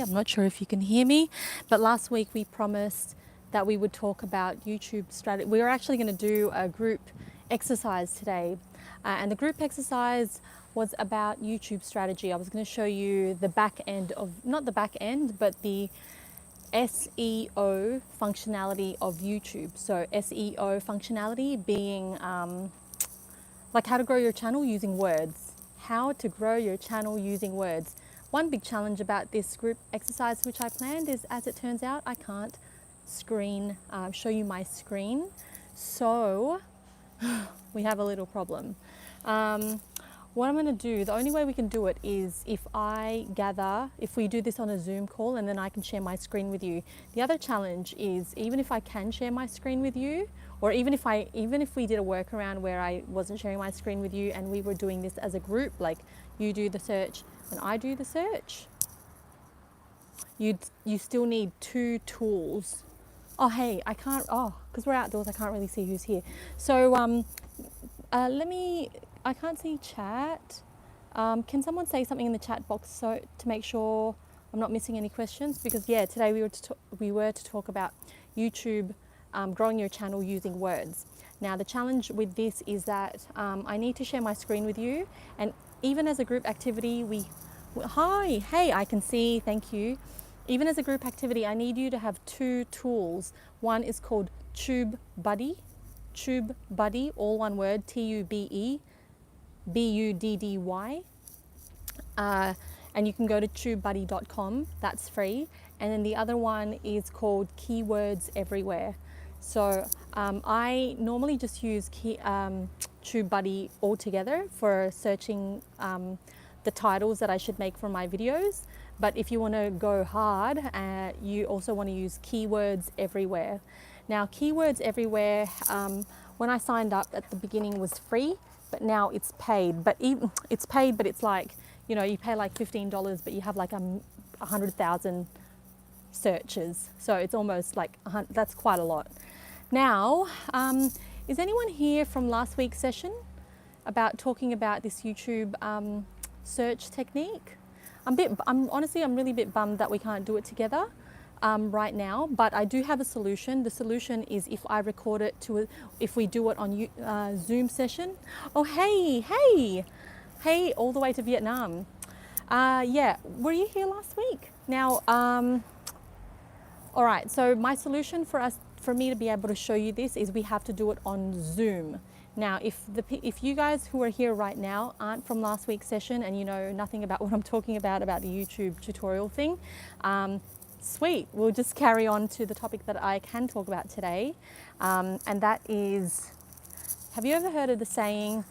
I'm not sure if you can hear me, but last week we promised that we would talk about YouTube strategy. We were actually going to do a group exercise today, and the group exercise was about YouTube strategy. I was going to show you the back end of, not the back end, but the SEO functionality of YouTube. So SEO functionality being like how to grow your channel using words. How to grow your channel using words. One big challenge about this group exercise which I planned is, as it turns out, I can't show you my screen. So we have a little problem. What I'm going to do, the only way we can do it is if we do this on a Zoom call and then I can share my screen with you. The other challenge is, even if I can share my screen with you, or even if we did a workaround where I wasn't sharing my screen with you and we were doing this as a group, like you do the search and I do the search, you still need two tools. Oh, hey, I can't, because we're outdoors, I can't really see who's here. So I can't see chat. Can someone say something in the chat box so to make sure I'm not missing any questions? Because yeah, today we were to talk about YouTube growing your channel using words. Now the challenge with this is that I need to share my screen with you, and even as a group activity, I can see, thank you. Even as a group activity, I need you to have two tools. One is called TubeBuddy, all one word, TubeBuddy. And you can go to tubebuddy.com, that's free. And then the other one is called Keywords Everywhere. So I normally just use TubeBuddy altogether for searching the titles that I should make for my videos. But if you want to go hard, you also want to use Keywords Everywhere. Now, Keywords Everywhere, when I signed up at the beginning was free, but now it's paid. But it's like, you know, you pay like $15, but you have like 100,000 searches. So it's almost like, that's quite a lot. Now, is anyone here from last week's session about talking about this YouTube search technique? I'm really a bit bummed that we can't do it together right now, but I do have a solution. The solution is if I record it if we do it on Zoom session. Oh, hey, all the way to Vietnam. Yeah, were you here last week? Now, all right, so my solution for me to be able to show you this is we have to do it on Zoom. Now, if you guys who are here right now aren't from last week's session and you know nothing about what I'm talking about the YouTube tutorial thing, sweet, we'll just carry on to the topic that I can talk about today. And that is, have you ever heard of the saying,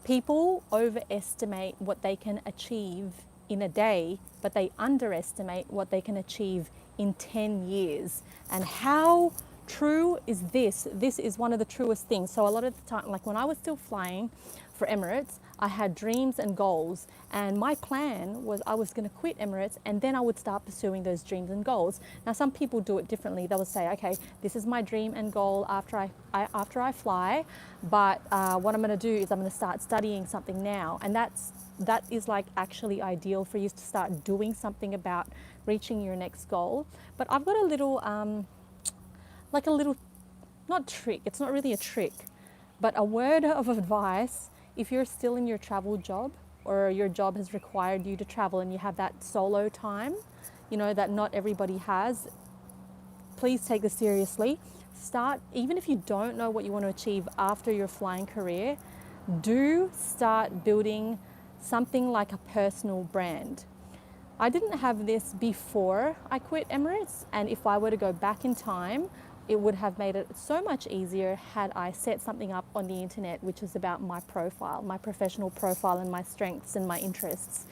people overestimate what they can achieve in a day, but they underestimate what they can achieve in 10 years. And how true is this? This is one of the truest things. So a lot of the time, like when I was still flying for Emirates, I had dreams and goals, and my plan was I was going to quit Emirates and then I would start pursuing those dreams and goals. Now some people do it differently. They will say, okay, this is my dream and goal after I fly, but what I'm going to do is I'm going to start studying something now, and that is like actually ideal for you to start doing something about reaching your next goal. But I've got a little not trick, it's not really a trick, but a word of advice. If you're still in your travel job, or your job has required you to travel and you have that solo time, you know, that not everybody has, please take this seriously. Even if you don't know what you want to achieve after your flying career, do start building something like a personal brand. I didn't have this before I quit Emirates, and if I were to go back in time, it would have made it so much easier had I set something up on the internet which is about my profile, my professional profile, and my strengths and my interests.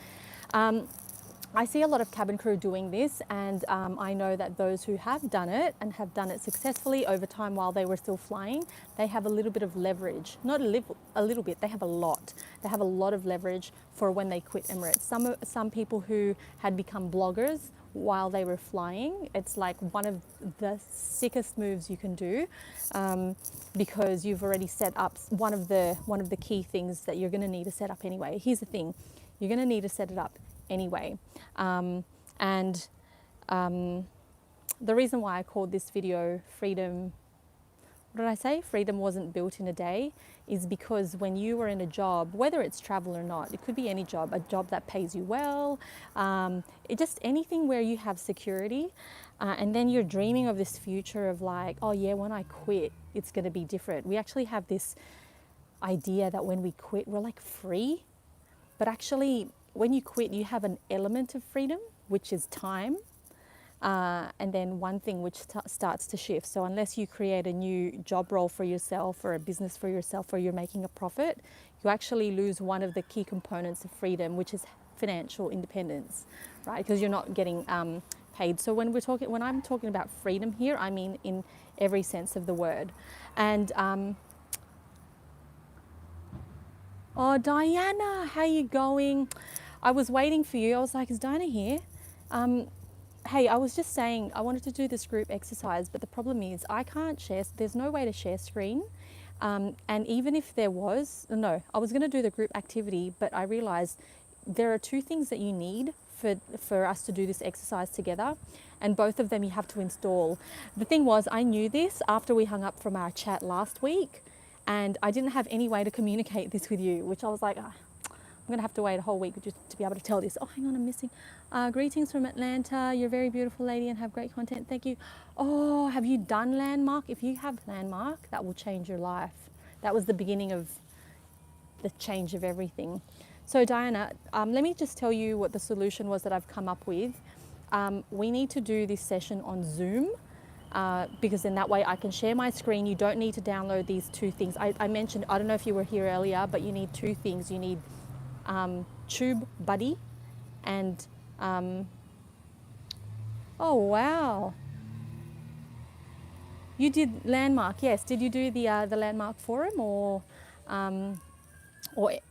I see a lot of cabin crew doing this, and I know that those who have done it and have done it successfully over time while they were still flying, they have a little bit of leverage. Not a little bit, they have a lot. They have a lot of leverage for when they quit Emirates. Some people who had become bloggers while they were flying, it's like one of the sickest moves you can do, because you've already set up one of the key things that you're going to need to set up anyway. Here's the thing, you're going to need to set it up anyway, and The reason why I called this video Freedom, what did I say? Freedom wasn't built in a day, is because when you were in a job, whether it's travel or not, it could be any job, a job that pays you well, just anything where you have security, and then you're dreaming of this future of like, oh yeah, when I quit, it's going to be different. We actually have this idea that when we quit, we're like free, but actually when you quit, you have an element of freedom, which is time. And then one thing which starts to shift. So unless you create a new job role for yourself or a business for yourself, or you're making a profit, you actually lose one of the key components of freedom, which is financial independence, right? Because you're not getting paid. So when I'm talking about freedom here, I mean in every sense of the word. And oh, Diana, how you going? I was waiting for you. I was like, is Diana here? Hey, I was just saying I wanted to do this group exercise, but the problem is I can't share. There's no way to share screen. And even if there was, no, I was going to do the group activity, but I realized there are two things that you need for us to do this exercise together. And both of them you have to install. The thing was, I knew this after we hung up from our chat last week, and I didn't have any way to communicate this with you, which I was like, I'm going to have to wait a whole week just to be able to tell this. Oh, hang on, I'm missing. Greetings from Atlanta. You're a very beautiful lady and have great content. Thank you. Oh, have you done Landmark? If you have Landmark, that will change your life. That was the beginning of the change of everything. So Diana, let me just tell you what the solution was that I've come up with. We need to do this session on Zoom. Because then that way I can share my screen. You don't need to download these two things. I mentioned, I don't know if you were here earlier, but you need two things. You need TubeBuddy and oh wow, you did Landmark. Yes, did you do the Landmark forum or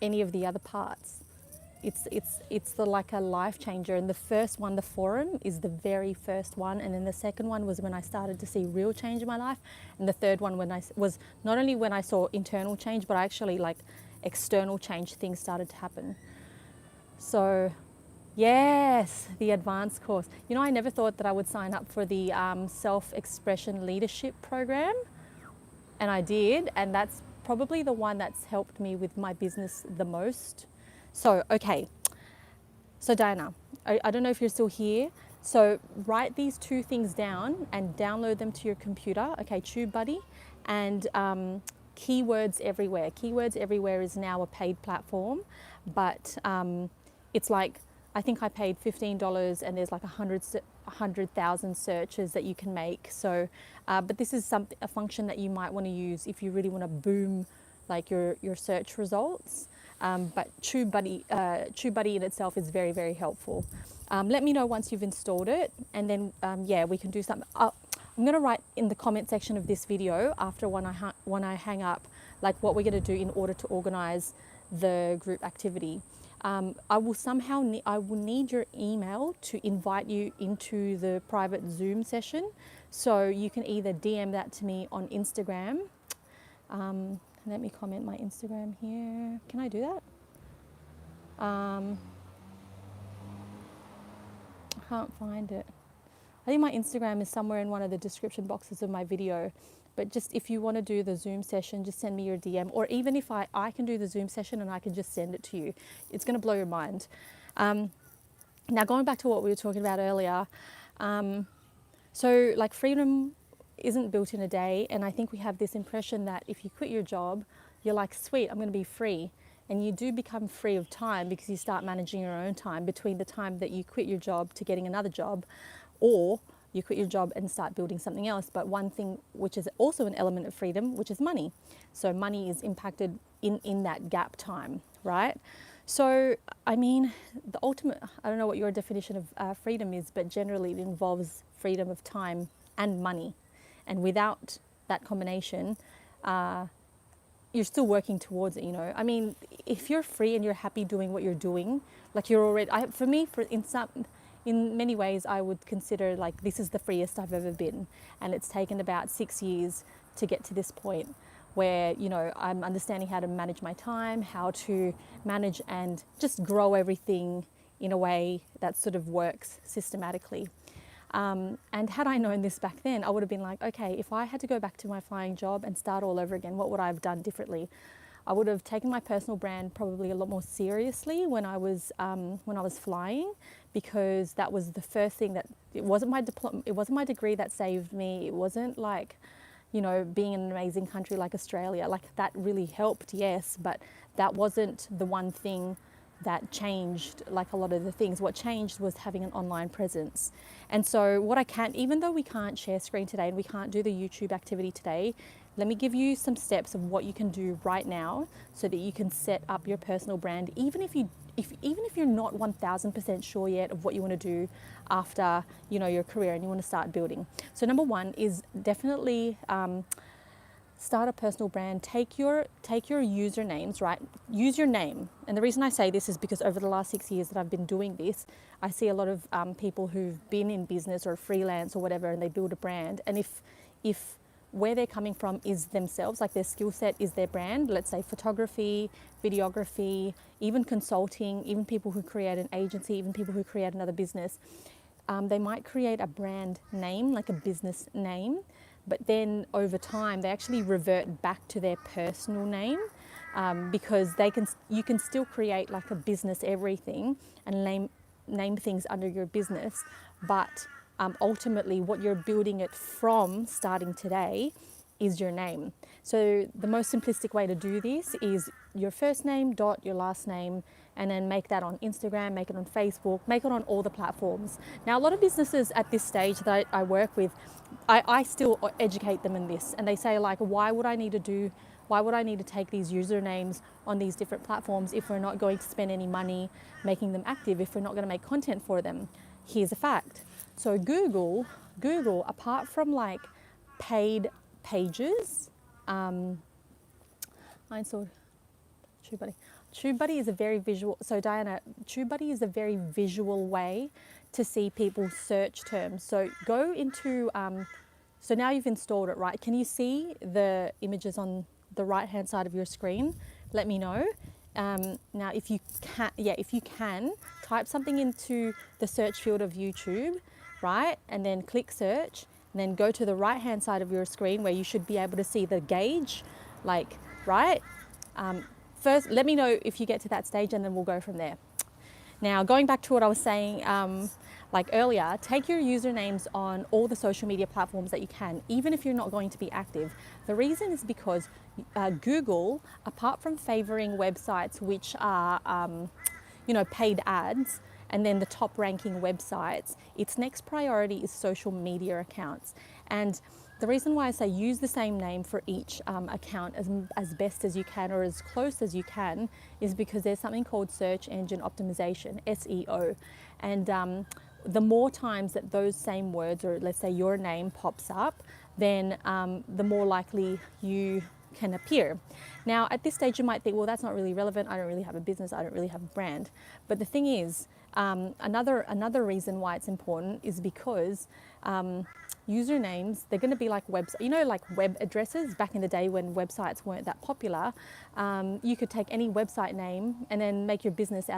any of the other parts? It's like a life changer. And the first one, the forum, is the very first one, and then the second one was when I started to see real change in my life, and the third one was not only when I saw internal change, but I actually like external change. Things started to happen. So yes, the advanced course. You know, I never thought that I would sign up for the self-expression leadership program, and I did, and that's probably the one that's helped me with my business the most. So, okay. So Diana, I don't know if you're still here. So write these two things down and download them to your computer. Okay, TubeBuddy and Keywords Everywhere. Keywords Everywhere is now a paid platform, but it's like, I think I paid $15 and there's like 100,000 searches that you can make. So, but this is a function that you might want to use if you really want to boom like your search results. But TubeBuddy in itself is very, very helpful. Let me know once you've installed it, and then yeah, we can do something. I'm going to write in the comment section of this video after when I hang up, like what we're going to do in order to organize the group activity. I will need your email to invite you into the private Zoom session. So you can either DM that to me on Instagram. Let me comment my Instagram here. Can I do that? I can't find it. I think my Instagram is somewhere in one of the description boxes of my video. But just if you want to do the Zoom session, just send me your DM. Or even if I can do the Zoom session and I can just send it to you. It's going to blow your mind. Now going back to what we were talking about earlier. So like freedom isn't built in a day, and I think we have this impression that if you quit your job, you're like, sweet, I'm going to be free. And you do become free of time because you start managing your own time between the time that you quit your job to getting another job, or you quit your job and start building something else. But one thing which is also an element of freedom, which is money. So money is impacted in that gap time, right? So, I mean, the ultimate, I don't know what your definition of freedom is, but generally it involves freedom of time and money. And without that combination, you're still working towards it, you know. I mean, if you're free and you're happy doing what you're doing, like you're already, in many ways, I would consider like this is the freest I've ever been. And it's taken about 6 years to get to this point where, you know, I'm understanding how to manage my time, how to manage and just grow everything in a way that sort of works systematically. And had I known this back then, I would have been like, okay, if I had to go back to my flying job and start all over again, what would I have done differently? I would have taken my personal brand probably a lot more seriously when I was flying, because that was the first thing that it wasn't my degree that saved me. It wasn't like, you know, being in an amazing country like Australia. Like that really helped, yes, but that wasn't the one thing that changed like a lot of the things. What changed was having an online presence. And so what I can, even though we can't share screen today and we can't do the YouTube activity today, let me give you some steps of what you can do right now so that you can set up your personal brand, even if you're not 1000% sure yet of what you want to do after, you know, your career and you want to start building. So number one is definitely start a personal brand. Take your usernames, right? Use your name. And the reason I say this is because over the last 6 years that I've been doing this, I see a lot of people who've been in business or freelance or whatever, and they build a brand. And if where they're coming from is themselves, like their skill set is their brand, let's say photography, videography, even consulting, even people who create an agency, even people who create another business, they might create a brand name, like a business name, but then over time they actually revert back to their personal name, because you can still create like a business everything and name things under your business, but ultimately what you're building it from starting today is your name. So the most simplistic way to do this is your first name dot your last name, and then make that on Instagram, make it on Facebook, make it on all the platforms. Now, a lot of businesses at this stage that I work with, I still educate them in this, and they say like, why would I need to take these usernames on these different platforms if we're not going to spend any money making them active, if we're not going to make content for them? Here's a fact. So Google, apart from like paid pages, I saw TubeBuddy is a very visual. So Diana, TubeBuddy is a very visual way to see people's search terms. So go into, so now you've installed it, right? Can you see the images on the right-hand side of your screen? Let me know. Now, if you can, type something into the search field of YouTube, right? And then click search, and then go to the right-hand side of your screen where you should be able to see the gauge, like, right? First, let me know if you get to that stage, and then we'll go from there. Now, going back to what I was saying, like earlier, take your usernames on all the social media platforms that you can, even if you're not going to be active. The reason is because Google, apart from favoring websites which are, paid ads, and then the top ranking websites, its next priority is social media accounts. And the reason why I say use the same name for each account as best as you can, or as close as you can, is because there's something called search engine optimization, SEO. And the more times that those same words, or let's say your name, pops up, then the more likely you can appear. Now, at this stage, you might think, well, that's not really relevant. I don't really have a business. I don't really have a brand. But the thing is, another reason why it's important is because usernames, they're going to be like like web addresses. Back in the day when websites weren't that popular, you could take any website name and then make your business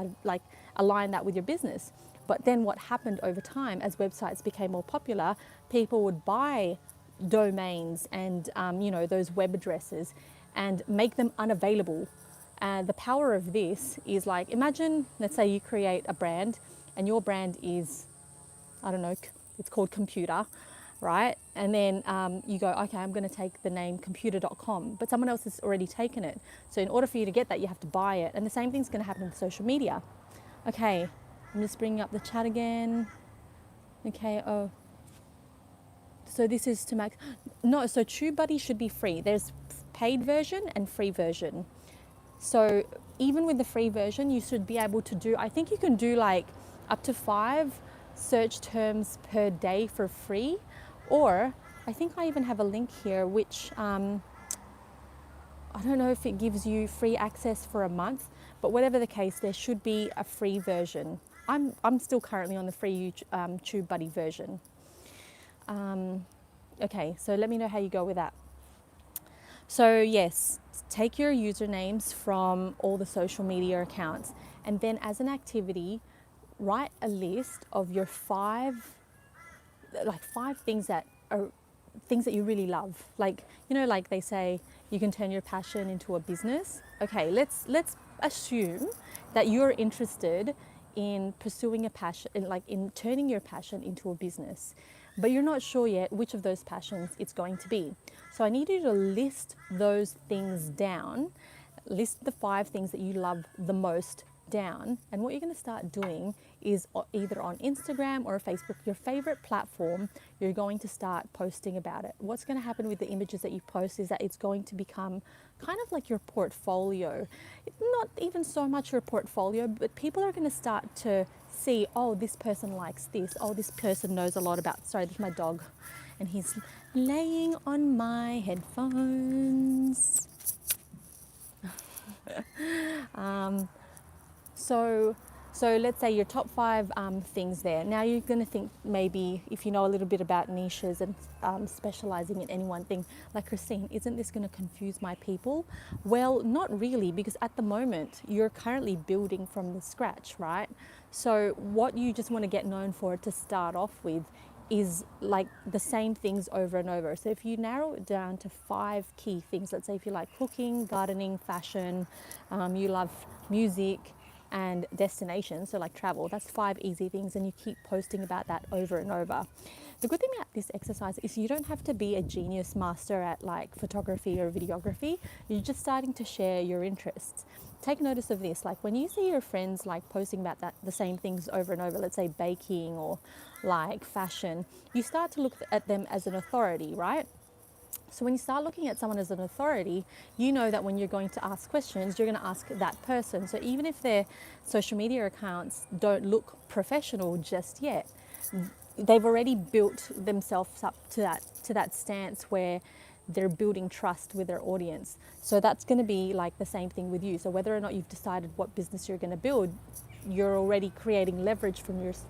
align that with your business. But then what happened over time, as websites became more popular, people would buy domains and those web addresses and make them unavailable. The power of this is, like, imagine, let's say you create a brand and your brand is, I don't know, it's called computer, right? And then you go, okay, I'm going to take the name computer.com, but someone else has already taken it. So in order for you to get that, you have to buy it. And the same thing's going to happen with social media. Okay, I'm just bringing up the chat again. Okay, so this is to max. No, so TubeBuddy should be free. There's paid version and free version. So even with the free version, you should be able to do, I think you can do like up to 5 search terms per day for free. Or I think I even have a link here, which I don't know if it gives you free access for a month, but whatever the case, there should be a free version. I'm still currently on the free TubeBuddy version. Okay, so let me know how you go with that. So yes, take your usernames from all the social media accounts, and then as an activity, write a list of your 5 like 5 things that are things that you really love. Like, you know, like they say, you can turn your passion into a business. Okay, let's assume that you're interested in pursuing a passion, like in turning your passion into a business, but you're not sure yet which of those passions it's going to be. So I need you to list those things down, list the 5 things that you love the most down, and what you're going to start doing is either on Instagram or Facebook, your favorite platform, you're going to start posting about it. What's going to happen with the images that you post is that it's going to become kind of like your portfolio. Not even so much your portfolio, but people are going to start to see, oh, this person likes this, oh, this person knows a lot about, sorry, this is my dog, and he's laying on my headphones. So let's say your top 5 things there. Now you're going to think, maybe if you know a little bit about niches and specializing in any one thing, like, Christine, isn't this going to confuse my people? Well, not really, because at the moment you're currently building from the scratch, right? So what you just want to get known for to start off with is like the same things over and over. So if you narrow it down to 5 key things, let's say if you like cooking, gardening, fashion, you love music and destinations, so like travel, that's 5 easy things, and you keep posting about that over and over. The good thing about this exercise is you don't have to be a genius master at like photography or videography. You're just starting to share your interests. Take notice of this, like when you see your friends like posting about the same things over and over, let's say baking or like fashion, you start to look at them as an authority, right? So when you start looking at someone as an authority, you know that when you're going to ask questions, you're going to ask that person. So even if their social media accounts don't look professional just yet, they've already built themselves up to that stance where they're building trust with their audience. So that's going to be like the same thing with you. So whether or not you've decided what business you're going to build, you're already creating leverage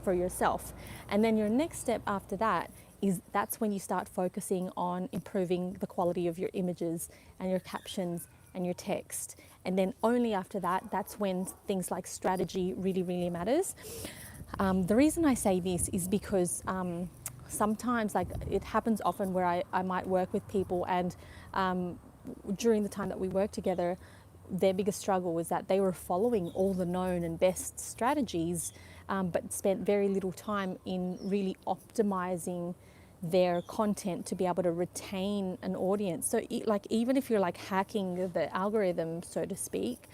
for yourself. And then your next step after that is that's when you start focusing on improving the quality of your images and your captions and your text. And then only after that, that's when things like strategy really, really matters. The reason I say this is because sometimes, like, it happens often where I might work with people, and during the time that we work together, their biggest struggle was that they were following all the known and best strategies, but spent very little time in really optimizing their content to be able to retain an audience. So like, even if you're like hacking the algorithm, so to speak,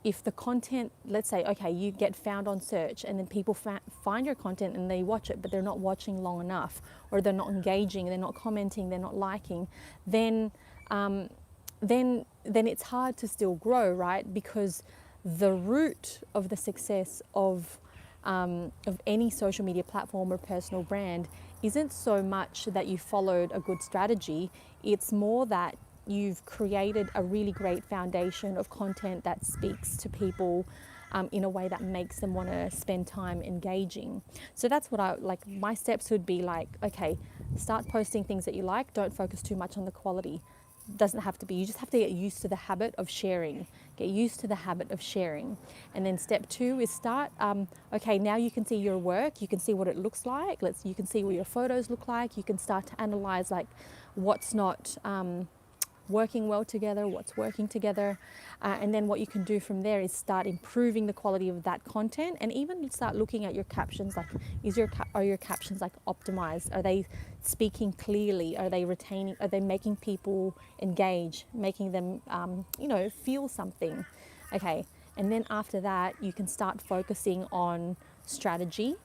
if the content, let's say, okay, you get found on search and then people find your content and they watch it, but they're not watching long enough, or they're not engaging, they're not commenting, they're not liking, then it's hard to still grow, right? Because the root of the success of any social media platform or personal brand isn't so much that you followed a good strategy. It's more that you've created a really great foundation of content that speaks to people in a way that makes them want to spend time engaging. So that's what I like. My steps would be like, okay, start posting things that you like. Don't focus too much on the quality. Doesn't have to be. You just have to get used to the habit of sharing. Get used to the habit of sharing. And then step 2 is start, okay, now you can see your work. You can see what it looks like. You can see what your photos look like. You can start to analyze like what's not working well together, what's working together, and then what you can do from there is start improving the quality of that content, and even start looking at your captions. Like, are your captions like optimized? Are they speaking clearly? Are they retaining? Are they making people engage, making them feel something? Okay, and then after that you can start focusing on strategy,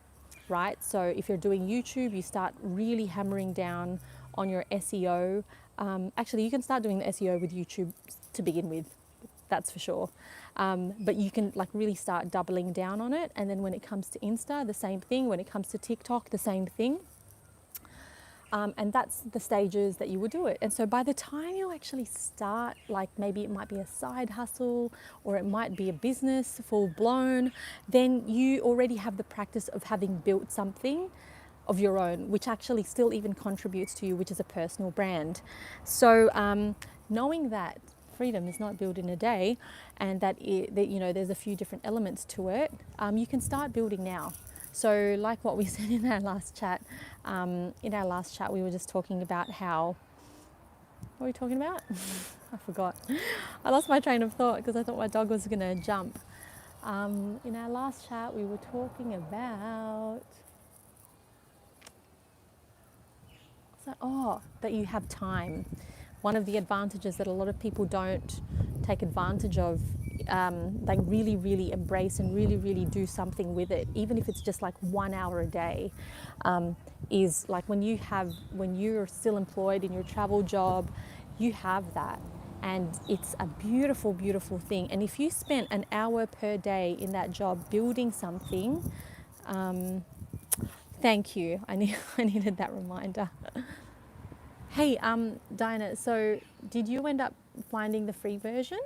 right? So if you're doing YouTube, you start really hammering down on your SEO. Actually, you can start doing the SEO with YouTube to begin with, that's for sure. But you can like really start doubling down on it. And then when it comes to Insta, the same thing. When it comes to TikTok, the same thing. And that's the stages that you would do it. And so by the time you actually start, like maybe it might be a side hustle or it might be a business full blown, then you already have the practice of having built something of your own, which actually still even contributes to you, which is a personal brand. So knowing that freedom is not built in a day, and that there's a few different elements to it, you can start building now. So like what we said in our last chat, we were just talking about how, what were we talking about? I forgot. I lost my train of thought because I thought my dog was going to jump. In our last chat, we were talking about, that you have time. One of the advantages that a lot of people don't take advantage of, they really, really embrace and really, really do something with it, even if it's just like 1 hour a day, is like when you're still employed in your travel job, you have that. And it's a beautiful, beautiful thing. And if you spent an hour per day in that job building something, thank you. I needed that reminder. Hey, Diana, so did you end up finding the free version?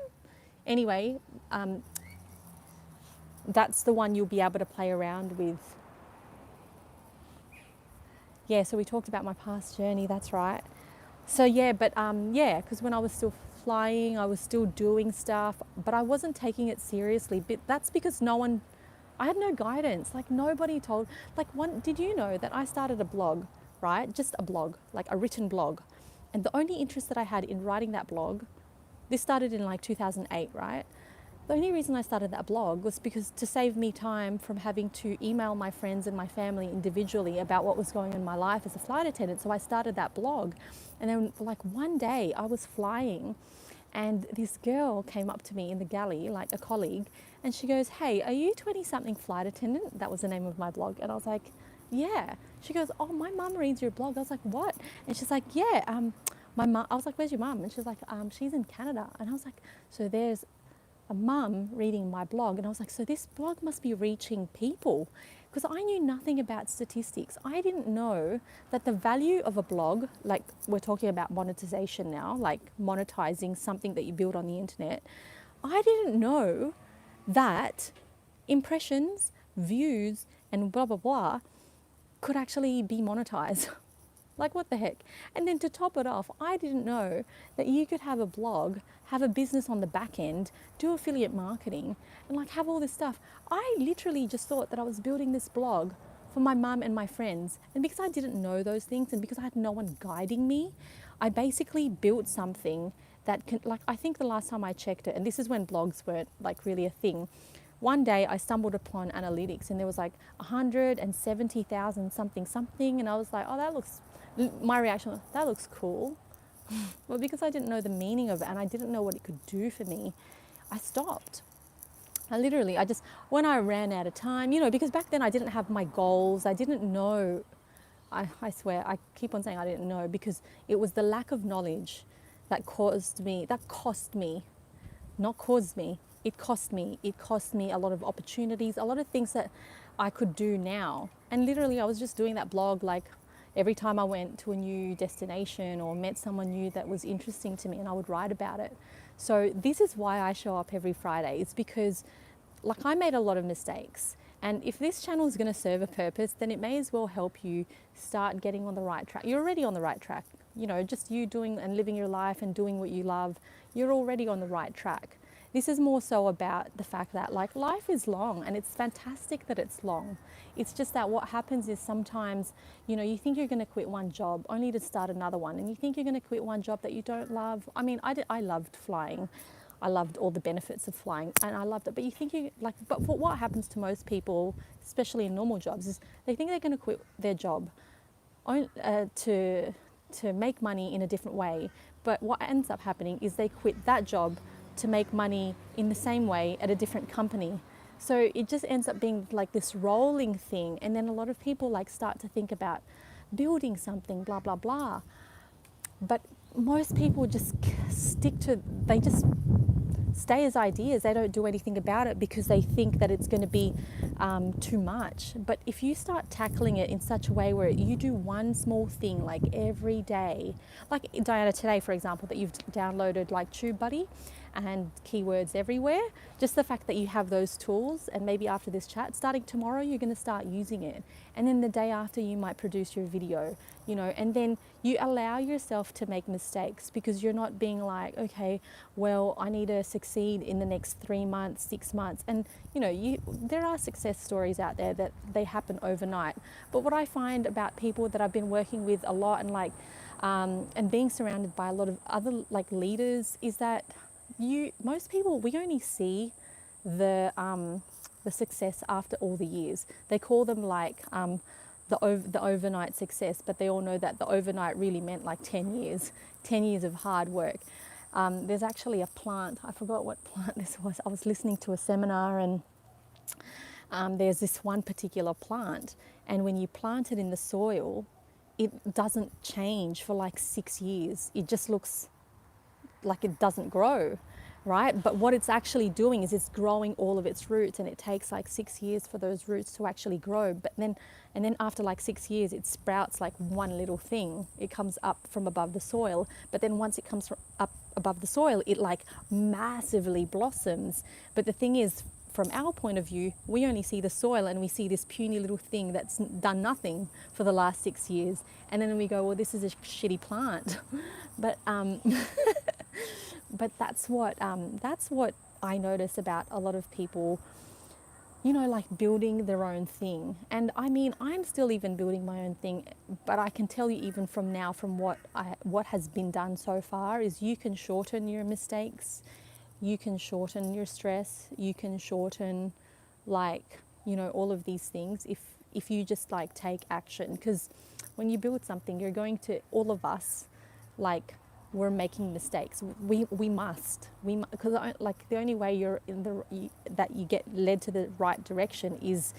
Anyway, that's the one you'll be able to play around with. Yeah, so we talked about my past journey, that's right. So yeah, but because when I was still flying, I was still doing stuff, but I wasn't taking it seriously. But that's because I had no guidance. Like nobody told, did you know that I started a blog, right? Just a blog, like a written blog. And the only interest that I had in writing that blog, this started in like 2008, right? The only reason I started that blog was because to save me time from having to email my friends and my family individually about what was going on in my life as a flight attendant. So I started that blog. And then like one day I was flying and this girl came up to me in the galley, like a colleague, and she goes, "Hey, are you 20-something flight attendant?" That was the name of my blog. And I was like, "Yeah." She goes, "Oh, my mum reads your blog." I was like, "What?" And she's like, "Yeah, my mum." I was like, "Where's your mum?" And she's like, "She's in Canada." And I was like, "So there's a mum reading my blog." And I was like, "So this blog must be reaching people," because I knew nothing about statistics. I didn't know that the value of a blog, like we're talking about monetization now, like monetizing something that you build on the internet. I didn't know that impressions, views, and blah, blah, blah could actually be monetized. Like what the heck? And then to top it off, I didn't know that you could have a blog, have a business on the back end, do affiliate marketing, and like have all this stuff. I literally just thought that I was building this blog for my mum and my friends. And because I didn't know those things and because I had no one guiding me, I basically built something that can, like, I think the last time I checked it, and this is when blogs weren't like really a thing, one day I stumbled upon analytics and there was like 170,000 something, and I was like, oh, that looks, my reaction was, that looks cool. Well, because I didn't know the meaning of it and I didn't know what it could do for me, I stopped. I just, when I ran out of time, because back then I didn't have my goals, I didn't know, I swear, I keep on saying I didn't know because it was the lack of knowledge that cost me, not caused me, it cost me. It cost me a lot of opportunities, a lot of things that I could do now. And literally I was just doing that blog like every time I went to a new destination or met someone new that was interesting to me, and I would write about it. So this is why I show up every Friday. It's because like I made a lot of mistakes. And if this channel is going to serve a purpose, then it may as well help you start getting on the right track. You're already on the right track. Just you doing and living your life and doing what you love, you're already on the right track. This is more so about the fact that like life is long and it's fantastic that it's long. It's just that what happens is sometimes, you think you're going to quit one job only to start another one, and you think you're going to quit one job that you don't love. I mean, I loved flying. I loved all the benefits of flying and I loved it. But you think but for what happens to most people, especially in normal jobs, is they think they're going to quit their job to make money in a different way. But what ends up happening is they quit that job to make money in the same way at a different company. So it just ends up being like this rolling thing. And then a lot of people like start to think about building something, blah, blah, blah. But most people just they just stay as ideas. They don't do anything about it because they think that it's going to be too much. But if you start tackling it in such a way where you do one small thing like every day, like Diana today, for example, that you've downloaded like TubeBuddy, and keywords everywhere. Just the fact that you have those tools, and maybe after this chat, starting tomorrow, you're going to start using it. And then the day after, you might produce your video, you know, and then you allow yourself to make mistakes, because you're not being like, okay, well, I need to succeed in the next 3 months, 6 months. And, you know, there are success stories out there that they happen overnight. But what I find about people that I've been working with a lot, and like, and being surrounded by a lot of other like leaders, is that most people, we only see the success after all the years. They call them like the overnight success, but they all know that the overnight really meant like 10 years of hard work. There's actually a plant, I forgot what plant this was. I was listening to a seminar, and there's this one particular plant, and when you plant it in the soil, it doesn't change for like 6 years. It just looks like it doesn't grow, right? But what it's actually doing is it's growing all of its roots, and it takes like 6 years for those roots to actually grow. But then after like 6 years, it sprouts like one little thing. It comes up from above the soil, but then once it comes from up above the soil, it like massively blossoms. But the thing is, from our point of view, we only see the soil, and we see this puny little thing that's done nothing for the last 6 years. And then we go, well, this is a shitty plant. But but that's what I notice about a lot of people, you know, like building their own thing. And I mean, I'm still even building my own thing, but I can tell you, even from now, from what has been done so far, is you can shorten your mistakes. You can shorten your stress, you can shorten, like, you know, all of these things if you just like take action. Because when you build something, you're going to, all of us, like, we're making mistakes. We must, because like the only way that you get led to the right direction is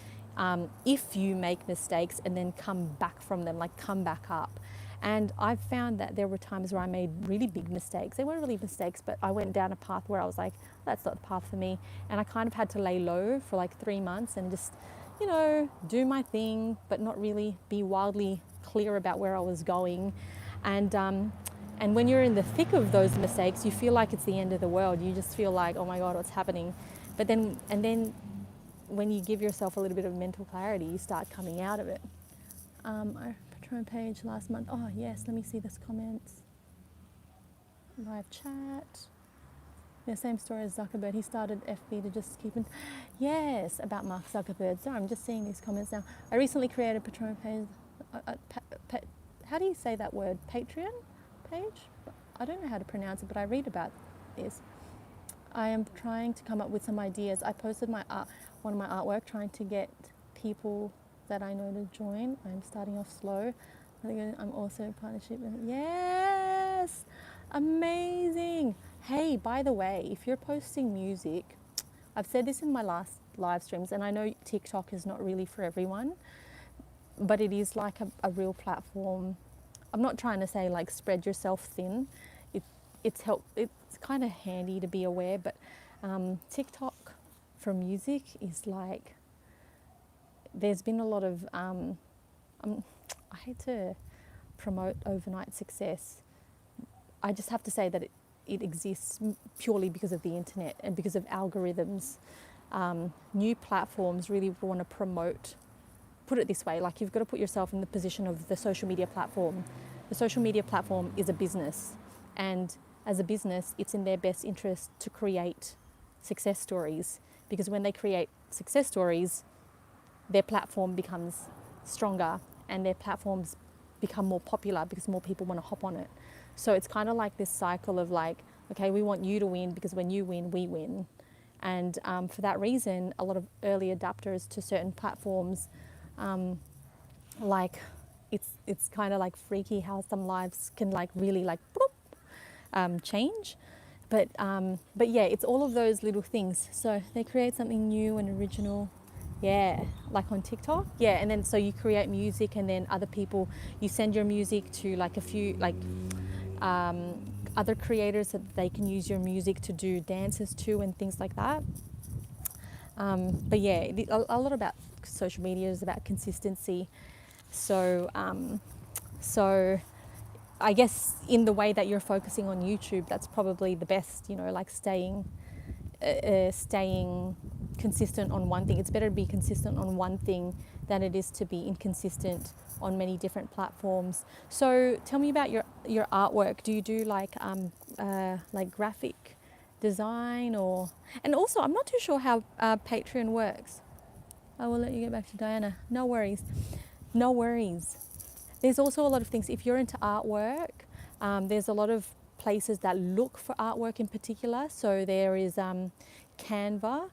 if you make mistakes and then come back from them, like come back up. And I've found that there were times where I made really big mistakes. They weren't really mistakes, but I went down a path where I was like, that's not the path for me. And I kind of had to lay low for like 3 months and just, you know, do my thing, but not really be wildly clear about where I was going. And when you're in the thick of those mistakes, you feel like it's the end of the world. You just feel like, oh my God, what's happening? But then when you give yourself a little bit of mental clarity, you start coming out of it. Our Patreon page last month. Oh yes, let me see this comments. Live chat. Yeah, same story as Zuckerberg. He started FB to just keep in. Yes, about Mark Zuckerberg. Sorry, I'm just seeing these comments now. I recently created a Patreon page. How do you say that word? Patreon page? I don't know how to pronounce it, but I read about this. I am trying to come up with some ideas. I posted one of my artwork, trying to get people that I know to join. I'm starting off slow. I'm also in partnership. Yes, amazing. Hey, by the way, if you're posting music, I've said this in my last live streams, and I know TikTok is not really for everyone, but it is like a real platform. I'm not trying to say like spread yourself thin. It's kind of handy to be aware, but TikTok for music is like, there's been a lot of, I hate to promote overnight success. I just have to say that it exists purely because of the internet and because of algorithms. New platforms really want to promote, put it this way, like you've got to put yourself in the position of the social media platform. The social media platform is a business, and as a business, it's in their best interest to create success stories, because when they create success stories, their platform becomes stronger and their platforms become more popular because more people want to hop on it. So it's kind of like this cycle of like, okay, we want you to win because when you win, we win. And for that reason, a lot of early adapters to certain platforms, like it's kind of like freaky how some lives can like really like change. But yeah, it's all of those little things. So they create something new and original. Yeah, like on TikTok. Yeah, and then so you create music, and then other people, you send your music to like a few like other creators so that they can use your music to do dances too and things like that. But yeah, a lot about social media is about consistency. So I guess in the way that you're focusing on YouTube, that's probably the best, you know, like staying consistent on one thing. It's better to be consistent on one thing than it is to be inconsistent on many different platforms. So tell me about your artwork. Do you do like graphic design or? And also, I'm not too sure how Patreon works. I will let you get back to Diana. No worries. No worries. There's also a lot of things. If you're into artwork, there's a lot of places that look for artwork in particular. So there is Canva.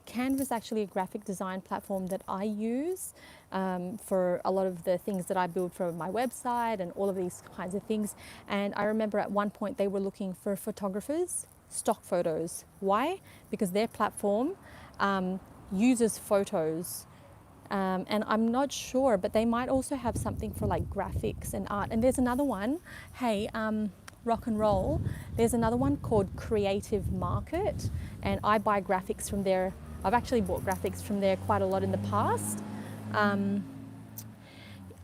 Canva is actually a graphic design platform that I use for a lot of the things that I build for my website and all of these kinds of things. And I remember at one point they were looking for photographers, stock photos. Why? Because their platform uses photos. And I'm not sure, but they might also have something for like graphics and art. And there's another one, hey, rock and roll, there's another one called Creative Market, and I buy graphics from there. I've actually bought graphics from there quite a lot in the past.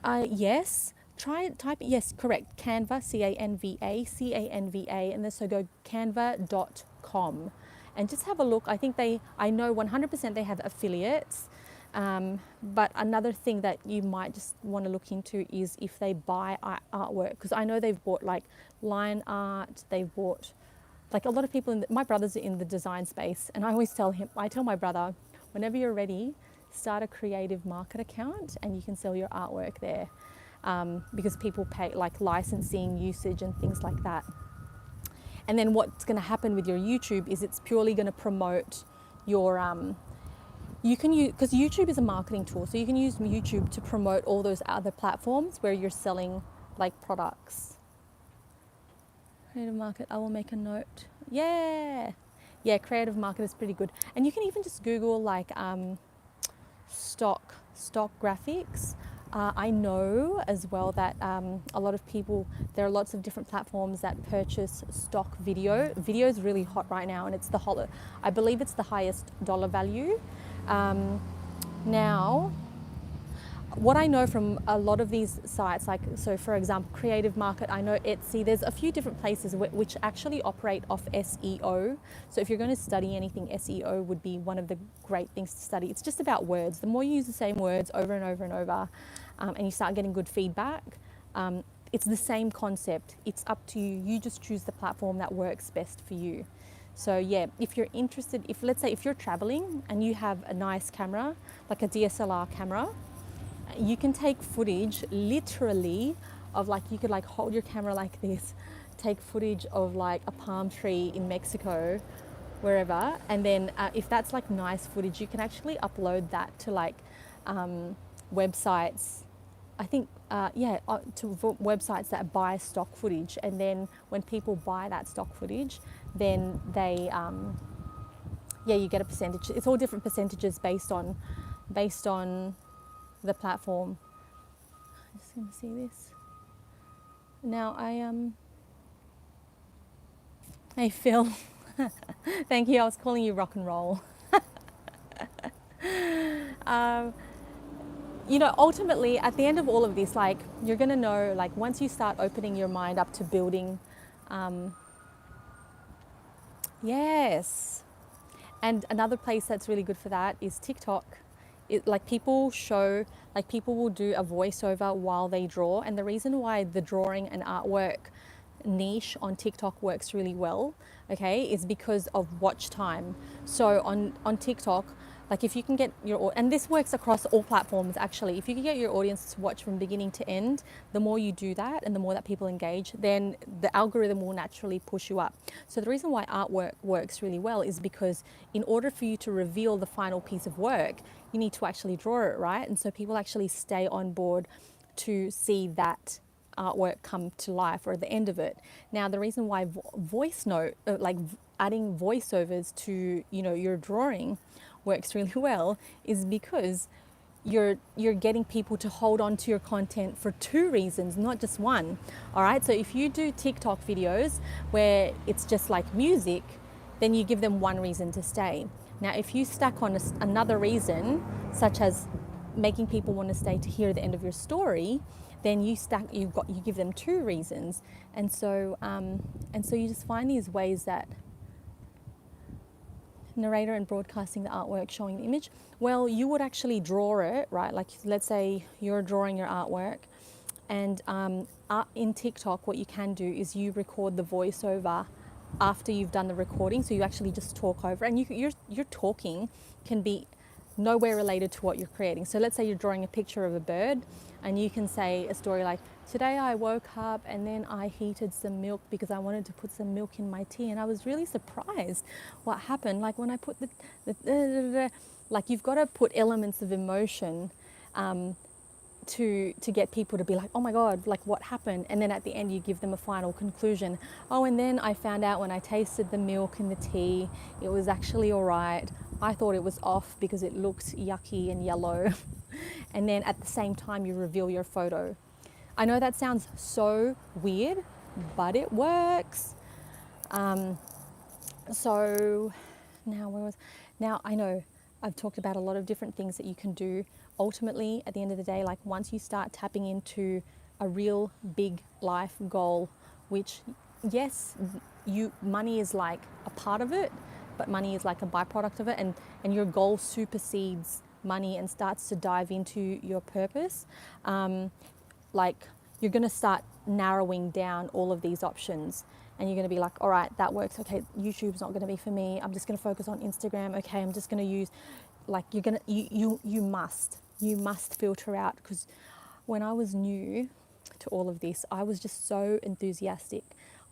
Yes, type, yes, correct, Canva, Canva, and then so go canva.com and just have a look. I know 100% they have affiliates. But another thing that you might just want to look into is if they buy artwork, because I know they've bought like line art, they've bought like a lot of people. My brother's in the design space, and I tell my brother, whenever you're ready, start a Creative Market account and you can sell your artwork there, because people pay like licensing, usage and things like that. And then what's going to happen with your YouTube is it's purely going to promote your you can use, because YouTube is a marketing tool, so you can use YouTube to promote all those other platforms where you're selling like products. Creative Market, I will make a note. Yeah, Creative Market is pretty good. And you can even just Google like stock graphics. I know as well that a lot of people, there are lots of different platforms that purchase stock video. Video is really hot right now, and I believe it's the highest dollar value. Now, what I know from a lot of these sites, like, so for example, Creative Market, I know Etsy, there's a few different places which actually operate off SEO. So if you're going to study anything, SEO would be one of the great things to study. It's just about words. The more you use the same words over and over and over, and you start getting good feedback, it's the same concept. It's up to you. You just choose the platform that works best for you. So yeah, if you're interested, let's say if you're traveling and you have a nice camera, like a DSLR camera, you can take footage literally of like, you could like hold your camera like this, take footage of like a palm tree in Mexico, wherever. And then if that's like nice footage, you can actually upload that to like websites. I think, to websites that buy stock footage. And then when people buy that stock footage, then they, you get a percentage. It's all different percentages based on the platform. I'm just going to see this. Now hey Phil, thank you. I was calling you rock and roll. You know, ultimately, at the end of all of this, like, you're going to know, like, once you start opening your mind up to building, yes. And another place that's really good for that is TikTok. People will do a voiceover while they draw. And the reason why the drawing and artwork niche on TikTok works really well, okay, is because of watch time. So on TikTok, like if you can get and this works across all platforms actually, if you can get your audience to watch from beginning to end, the more you do that and the more that people engage, then the algorithm will naturally push you up. So the reason why artwork works really well is because in order for you to reveal the final piece of work, you need to actually draw it, right? And so people actually stay on board to see that artwork come to life or at the end of it. Now, the reason why adding voiceovers to, you know, your drawing works really well is because you're getting people to hold on to your content for two reasons, not just one. All right, so if you do TikTok videos where it's just like music, then you give them one reason to stay. Now, if you stack on another reason, such as making people want to stay to hear the end of your story, then you give them 2 reasons, and so you just find these ways that narrator and broadcasting the artwork, showing the image. Well, you would actually draw it, right? Like let's say you're drawing your artwork, and in TikTok, what you can do is you record the voiceover after you've done the recording, so you actually just talk over, and your talking can be nowhere related to what you're creating. So let's say you're drawing a picture of a bird, and you can say a story like, today I woke up and then I heated some milk because I wanted to put some milk in my tea, and I was really surprised what happened. Like when I put like you've got to put elements of emotion to get people to be like, oh my God, like what happened? And then at the end you give them a final conclusion. Oh, and then I found out when I tasted the milk in the tea, it was actually all right. I thought it was off because it looked yucky and yellow. And then at the same time you reveal your photo. I know that sounds so weird, but it works. So now I know I've talked about a lot of different things that you can do. Ultimately, at the end of the day, like once you start tapping into a real big life goal, which yes, money is like a part of it, but money is like a byproduct of it, and your goal supersedes money and starts to dive into your purpose. Like you're going to start narrowing down all of these options, and you're going to be like, all right, that works. Okay, YouTube's not going to be for me. I'm just going to focus on Instagram. Okay, I'm just going to use, like you must filter out, because when I was new to all of this, I was just so enthusiastic.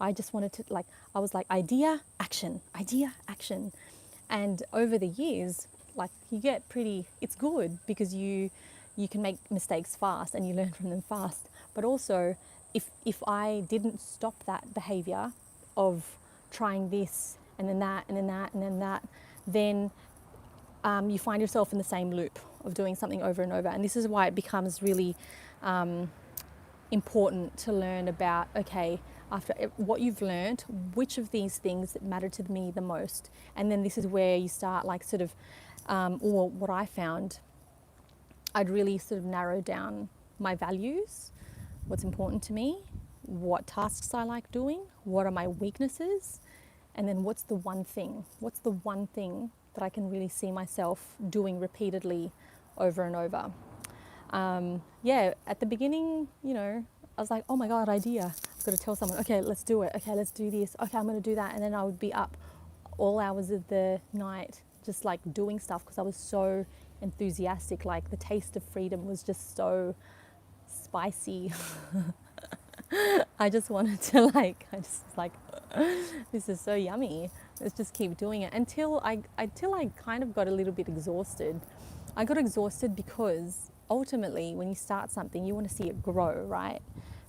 I just wanted to, like, I was like, idea, action. And over the years, like you get pretty, it's good because you can make mistakes fast and you learn from them fast. But also, if I didn't stop that behavior of trying this and then that and then that and then that, then you find yourself in the same loop of doing something over and over. And this is why it becomes really important to learn about, okay, after what you've learned, which of these things that matter to me the most. And then this is where you start like sort of, or what I found, I'd really sort of narrow down my values, what's important to me, what tasks I like doing, what are my weaknesses, and then what's the one thing that I can really see myself doing repeatedly over and over. At the beginning, I was like, oh my God, idea. I've got to tell someone, okay, let's do it. Okay, let's do this. Okay, I'm going to do that. And then I would be up all hours of the night just like doing stuff because I was so enthusiastic. Like the taste of freedom was just so spicy. I just wanted to this is so yummy. Let's just keep doing it until I kind of got a little bit exhausted. I got exhausted because ultimately when you start something, you want to see it grow, right?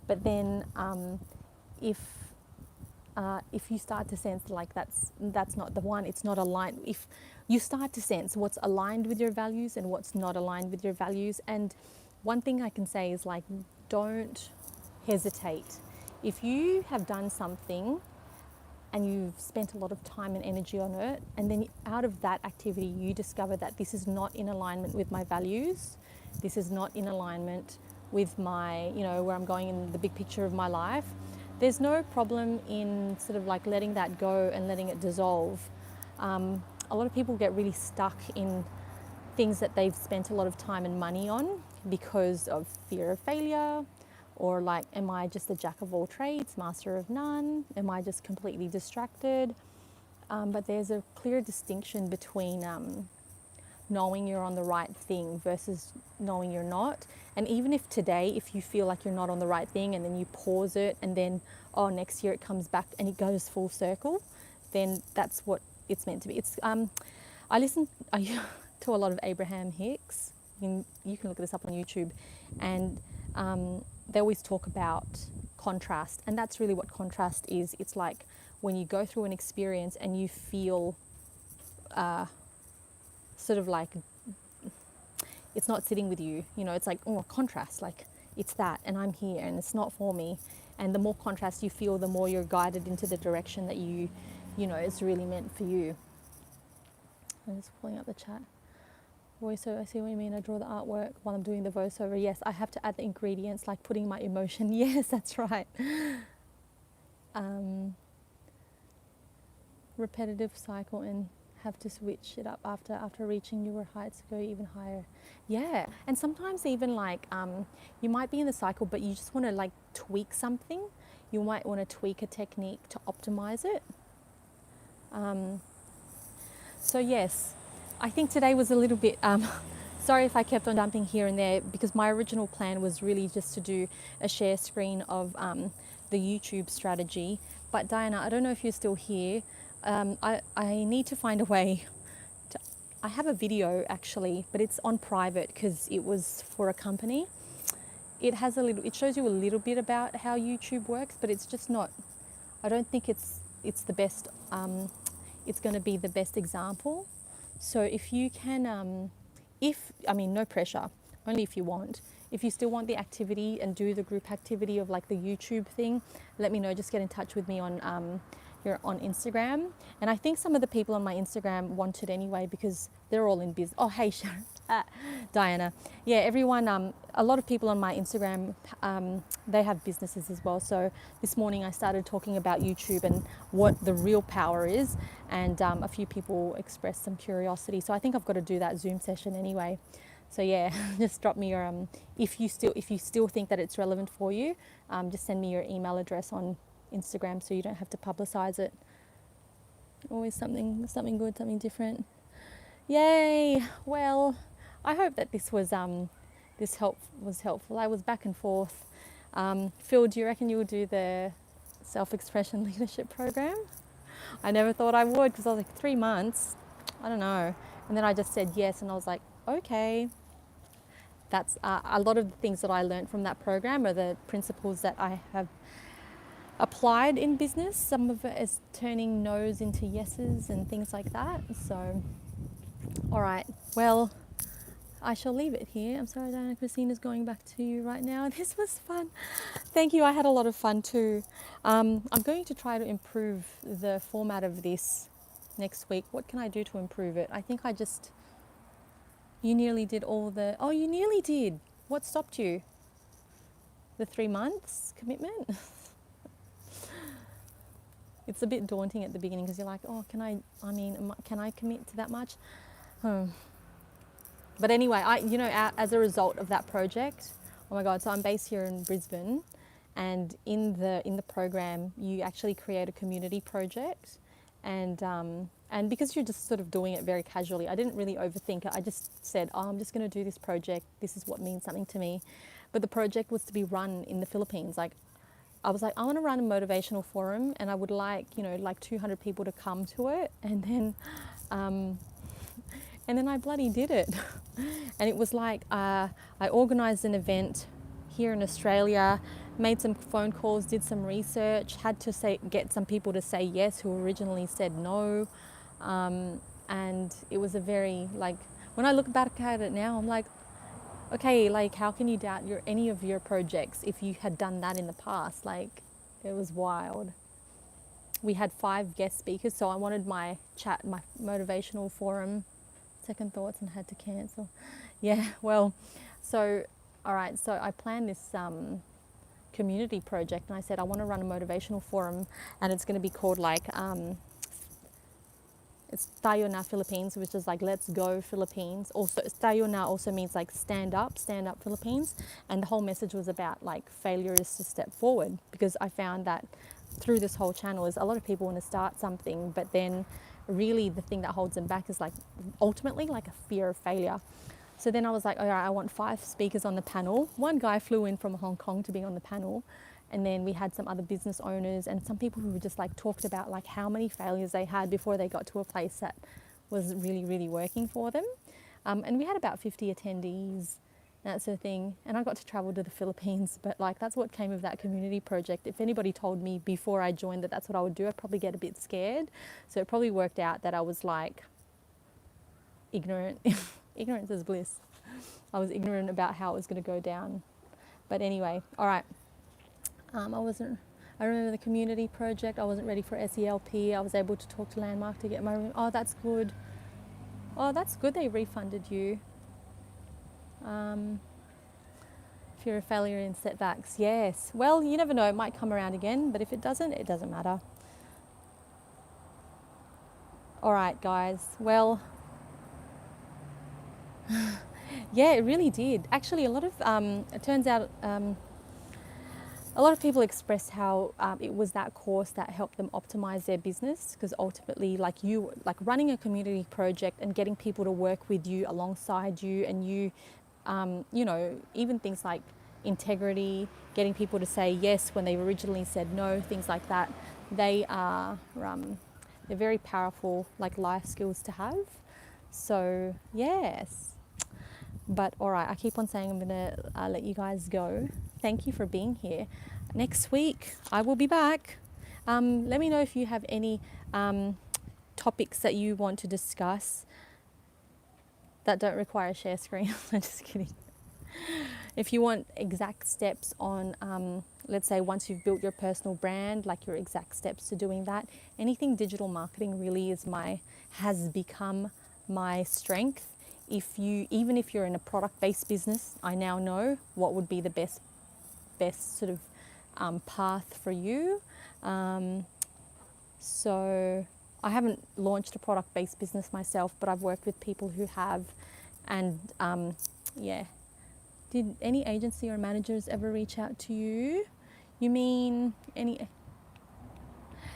But then if you start to sense like that's not the one, it's not aligned. If you start to sense what's aligned with your values and what's not aligned with your values, and one thing I can say is like, don't hesitate. If you have done something and you've spent a lot of time and energy on it, and then out of that activity you discover that this is not in alignment with my values, this is not in alignment with my, where I'm going in the big picture of my life, there's no problem in sort of like letting that go and letting it dissolve. A lot of people get really stuck in things that they've spent a lot of time and money on because of fear of failure, or like, am I just a jack of all trades, master of none? Am I just completely distracted? But there's a clear distinction between knowing you're on the right thing versus knowing you're not. And even if today, if you feel like you're not on the right thing and then you pause it and then, next year it comes back and it goes full circle, then that's what it's meant to be. It's I listen to a lot of Abraham Hicks. You can look this up on YouTube, and they always talk about contrast, and that's really what contrast is. It's like when you go through an experience and you feel sort of like it's not sitting with you, it's like, contrast, like it's that, and I'm here and it's not for me. And the more contrast you feel, the more you're guided into the direction that is really meant for you. I'm just pulling up the chat. voiceover, I see what you mean. I draw the artwork while I'm doing the voiceover. Yes, I have to add the ingredients, like putting my emotion. Yes, that's right. Repetitive cycle and have to switch it up after reaching newer heights to go even higher. Yeah, and sometimes even like you might be in the cycle, but you just want to like tweak something. You might want to tweak a technique to optimize it. So yes, I think today was a little bit, sorry if I kept on jumping here and there, because my original plan was really just to do a share screen of the YouTube strategy. But Diana, I don't know if you're still here. I need to find a way to, I have a video actually, but it's on private because it was for a company. It has it shows you a little bit about how YouTube works, but it's just not, I don't think it's the best, it's going to be the best example. So if you can, no pressure, only if you want. If you still want the activity and do the group activity of like the YouTube thing, let me know. Just get in touch with me on here on Instagram. And I think some of the people on my Instagram want it anyway because they're all in business. Oh, hey, Sharon. Diana. Yeah, everyone, a lot of people on my Instagram, they have businesses as well. So this morning I started talking about YouTube and what the real power is. And a few people expressed some curiosity. So I think I've got to do that Zoom session anyway. So yeah, just drop me your, if you still think that it's relevant for you, just send me your email address on Instagram so you don't have to publicize it. Always something good, something different. Yay! Well, I hope that this was helpful. I was back and forth. Phil, do you reckon you'll do the self-expression leadership program? I never thought I would because I was like 3 months. I don't know. And then I just said yes, and I was like, okay. That's a lot of the things that I learned from that program are the principles that I have applied in business. Some of it is turning no's into yeses and things like that. So, all right. Well, I shall leave it here. I'm sorry, Diana. Christina's going back to you right now. This was fun. Thank you. I had a lot of fun too. I'm going to try to improve the format of this next week. What can I do to improve it? I think you nearly did all the, oh, you nearly did. What stopped you? The 3 months commitment? It's a bit daunting at the beginning because you're like, oh, can I commit to that much? But anyway, as a result of that project, oh my God, so I'm based here in Brisbane, and in the program, you actually create a community project, and because you're just sort of doing it very casually, I didn't really overthink it. I just said, oh, I'm just going to do this project. This is what means something to me. But the project was to be run in the Philippines. Like, I was like, I want to run a motivational forum, and I would like 200 people to come to it, and then I bloody did it. And it was like, I organised an event here in Australia, made some phone calls, did some research, had to get some people to say yes who originally said no. And it was a very, when I look back at it now, I'm like, okay, how can you doubt any of your projects if you had done that in the past? It was wild. We had 5 guest speakers, so I wanted my motivational forum, second thoughts, and had to cancel. Yeah, well, so, all right, so I planned this community project, and I said I want to run a motivational forum, and it's going to be called it's Tayo Na Philippines, which is let's go Philippines. Also, Tayo Na also means stand up Philippines. And the whole message was about failure is to step forward, because I found that through this whole channel is a lot of people want to start something, but then really the thing that holds them back is ultimately a fear of failure. So then I was like, all right, I want 5 speakers on the panel. One guy flew in from Hong Kong to be on the panel. And then we had some other business owners and some people who just talked about how many failures they had before they got to a place that was really, really working for them. And we had about 50 attendees, that sort of thing. And I got to travel to the Philippines, but that's what came of that community project. If anybody told me before I joined that that's what I would do, I'd probably get a bit scared. So it probably worked out that I was ignorant. Ignorance is bliss. I was ignorant about how it was going to go down. But anyway, all right. I remember the community project. I wasn't ready for SELP. I was able to talk to Landmark to get my room. Oh, that's good. Oh, that's good they refunded you. Fear of failure and setbacks. Yes. Well, you never know. It might come around again, but if it doesn't matter. All right, guys. Well, yeah, it really did. Actually, it turns out a lot of people expressed how it was that course that helped them optimize their business, because ultimately, like running a community project and getting people to work with you alongside you, and even things like integrity, getting people to say yes when they originally said no, things like that. They're very powerful, like life skills to have. So yes. But all right, I keep on saying I'm gonna let you guys go. Thank you for being here. Next week I will be back. Let me know if you have any topics that you want to discuss that don't require a share screen. I'm just kidding. If you want exact steps on, let's say once you've built your personal brand, like your exact steps to doing that, anything digital marketing really has become my strength. Even if you're in a product-based business, I now know what would be the best sort of path for you. So I haven't launched a product-based business myself, but I've worked with people who have, and yeah. Did any agency or managers ever reach out to you? You mean any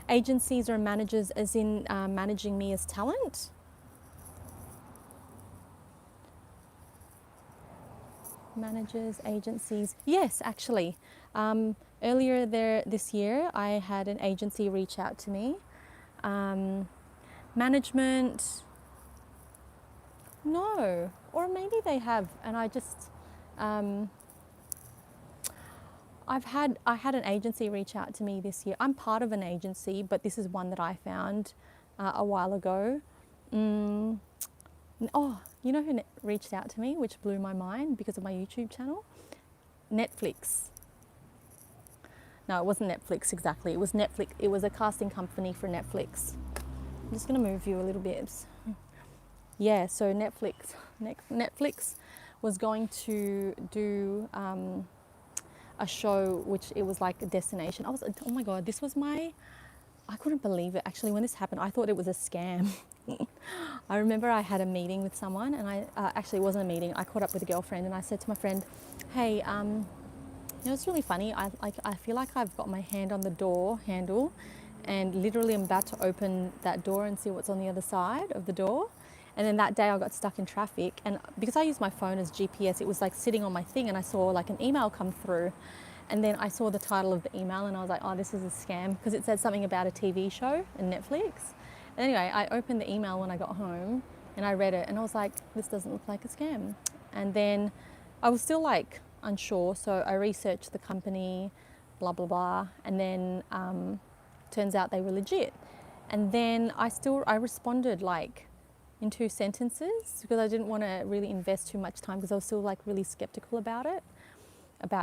agencies or managers as in managing me as talent? Managers, agencies. Yes, actually. Earlier this year, I had an agency reach out to me. Management, no. Or maybe they have, and I just... I had an agency reach out to me this year. I'm part of an agency, but this is one that I found a while ago. Oh, you know who reached out to me, which blew my mind because of my YouTube channel? Netflix. No, it wasn't Netflix exactly. It was Netflix. It was a casting company for Netflix. I'm just going to move you a little bit. Yeah, so Netflix was going to do a show, which it was like a destination. Oh my God, I couldn't believe it. Actually, when this happened, I thought it was a scam. I remember I had a meeting with someone, and actually it wasn't a meeting. I caught up with a girlfriend, and I said to my friend, hey, it's really funny. I feel like I've got my hand on the door handle, and literally I'm about to open that door and see what's on the other side of the door. And then that day I got stuck in traffic, and because I use my phone as GPS, it was like sitting on my thing, and I saw like an email come through, and then I saw the title of the email, and I was like, oh, this is a scam, because it said something about a TV show and Netflix. And anyway, I opened the email when I got home, and I read it, and I was like, this doesn't look like a scam. And then I was still like unsure, so I researched the company, blah blah blah, and then turns out they were legit. And then I responded like in 2 sentences, because I didn't want to really invest too much time, because I was still like really skeptical about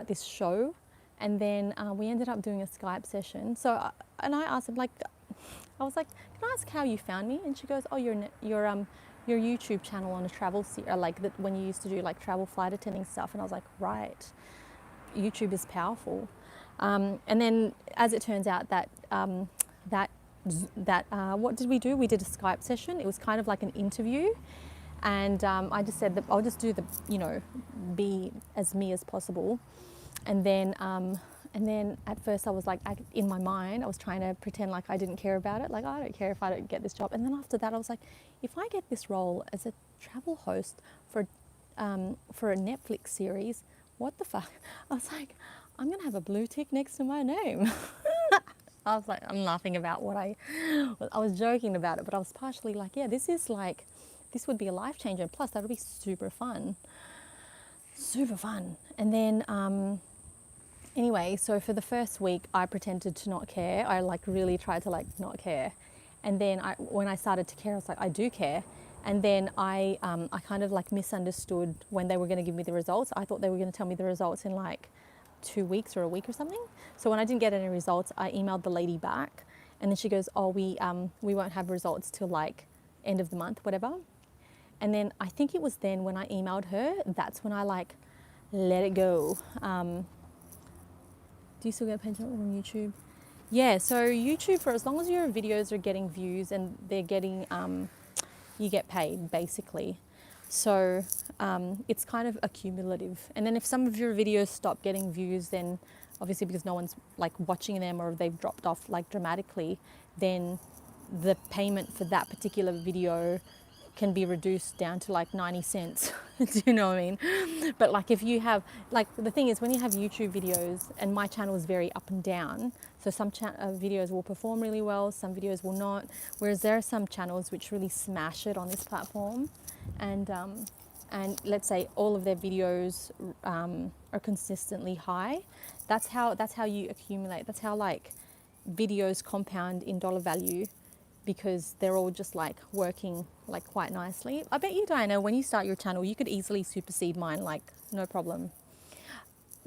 this show. And then we ended up doing a Skype session. So and I asked him, like, I was like, can I ask how you found me? And she goes, oh, your YouTube channel on a travel like that, when you used to do like travel flight attending stuff. And I was like, right, YouTube is powerful. And then as it turns out that what did we do? We did a Skype session. It was kind of like an interview. And I just said that I'll just do be as me as possible. And then at first I was like, in my mind, I was trying to pretend like I didn't care about it. Like, I don't care if I don't get this job. And then after that, I was like, if I get this role as a travel host for a Netflix series, what the fuck? I was like, I'm going to have a blue tick next to my name. I was like, I'm laughing about I was joking about it, but I was partially like, yeah, this would be a life changer. And plus, that would be super fun. Super fun. And then, anyway, so for the first week, I pretended to not care. I like really tried to like not care. And then when I started to care, I was like, I do care. And then I kind of like misunderstood when they were going to give me the results. I thought they were going to tell me the results in like 2 weeks or a week or something. So when I didn't get any results, I emailed the lady back, and then she goes, oh, we won't have results till like end of the month, whatever. And then I think it was then when I emailed her, that's when I like let it go. Do you still get paid on YouTube? Yeah, so YouTube, for as long as your videos are getting views and they're getting, you get paid basically. So it's kind of accumulative. And then if some of your videos stop getting views, then obviously because no one's like watching them or they've dropped off like dramatically, then the payment for that particular video can be reduced down to like 90 cents. Do you know what I mean? But like if you have, like the thing is when you have YouTube videos, and my channel is very up and down, so some videos will perform really well, some videos will not, whereas there are some channels which really smash it on this platform, and let's say all of their videos are consistently high. That's how you accumulate. That's how like videos compound in dollar value, because they're all just like working like quite nicely. I bet you, Diana, when you start your channel, you could easily supersede mine, like no problem.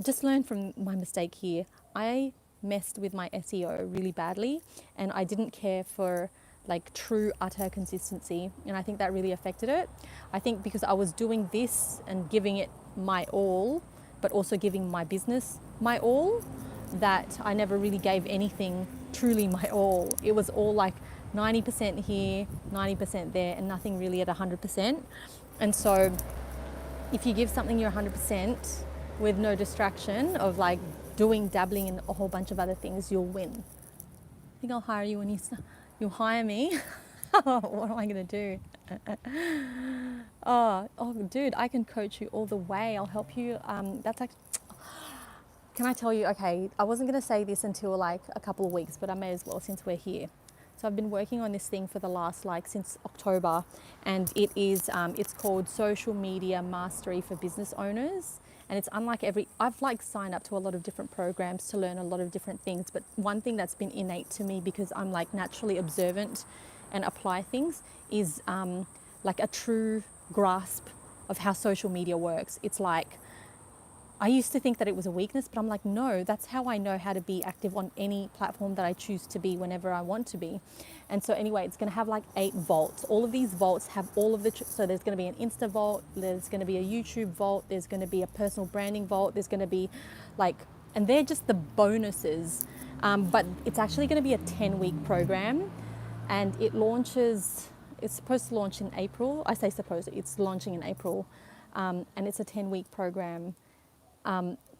Just learn from my mistake here. I messed with my SEO really badly, and I didn't care for like true utter consistency, and I think that really affected it. I think because I was doing this and giving it my all, but also giving my business my all, that I never really gave anything truly my all. It was all like 90% here, 90% there, and nothing really at 100%. And so if you give something your 100% with no distraction of like dabbling in a whole bunch of other things, you'll win. I think I'll hire you when you'll hire me. What am I going to do? Oh, dude, I can coach you all the way. I'll help you. That's actually, can I tell you, okay, I wasn't going to say this until like a couple of weeks, but I may as well since we're here. So I've been working on this thing for the last, like since October, and it is, it's called Social Media Mastery for Business Owners. And it's unlike I've like signed up to a lot of different programs to learn a lot of different things, but one thing that's been innate to me, because I'm like naturally observant and apply things, is like a true grasp of how social media works. It's like, I used to think that it was a weakness, but I'm like, no, that's how I know how to be active on any platform that I choose to be whenever I want to be. And so anyway, it's going to have like 8 vaults. All of these vaults have all of the, so there's going to be an Insta vault, there's going to be a YouTube vault, there's going to be a personal branding vault, there's going to be like, and they're just the bonuses. But it's actually going to be a 10-week program, and it launches, it's supposed to launch in April. I say supposed, it's launching in April, and it's a 10-week program.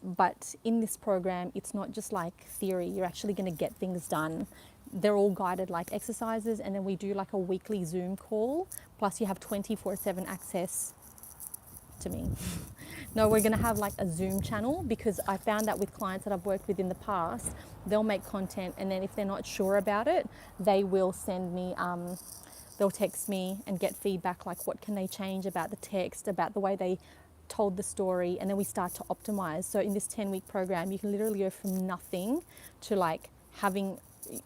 But in this program, it's not just like theory, you're actually going to get things done. They're all guided like exercises, and then we do like a weekly Zoom call, plus you have 24/7 access to me. No, we're going to have like a Zoom channel, because I found that with clients that I've worked with in the past, they'll make content, and then if they're not sure about it, they will send me, they'll text me and get feedback, like what can they change about the text, about the way they told the story, and then we start to optimize. So in this 10-week program, you can literally go from nothing to like having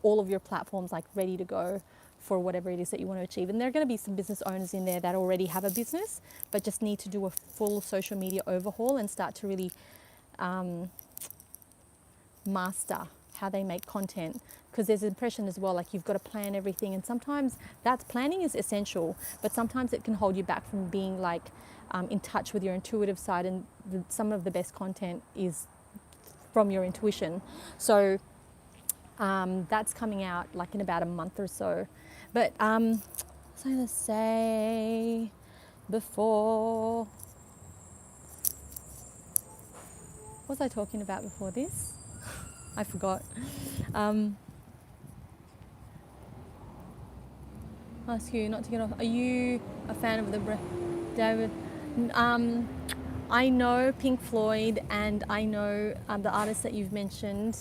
all of your platforms like ready to go for whatever it is that you want to achieve. And there are going to be some business owners in there that already have a business but just need to do a full social media overhaul and start to really master how they make content, because there's impression as well, like you've got to plan everything, and sometimes that planning is essential, but sometimes it can hold you back from being like in touch with your intuitive side, and some of the best content is from your intuition. So that's coming out like in about a month or so. But what was I going to say before? What was I talking about before this? I forgot. I'll ask you not to get off. Are you a fan of the David? I know Pink Floyd, and I know the artists that you've mentioned.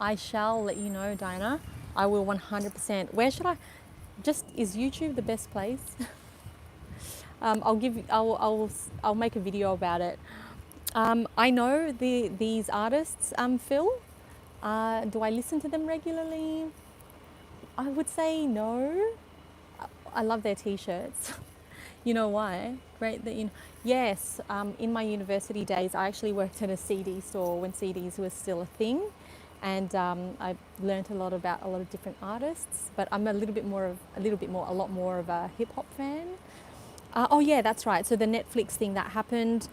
I shall let you know, Diana. I will 100%. Where should I? Is YouTube the best place? I'll make a video about it. I know these artists, Phil. Do I listen to them regularly? I would say no. I love their t-shirts. You know why? Great that you know. Yes, in my university days, I actually worked at a CD store when CDs were still a thing. and I've learned a lot about a lot of different artists. But I'm a lot more of a hip hop fan. Oh yeah, that's right. So the Netflix thing that happened.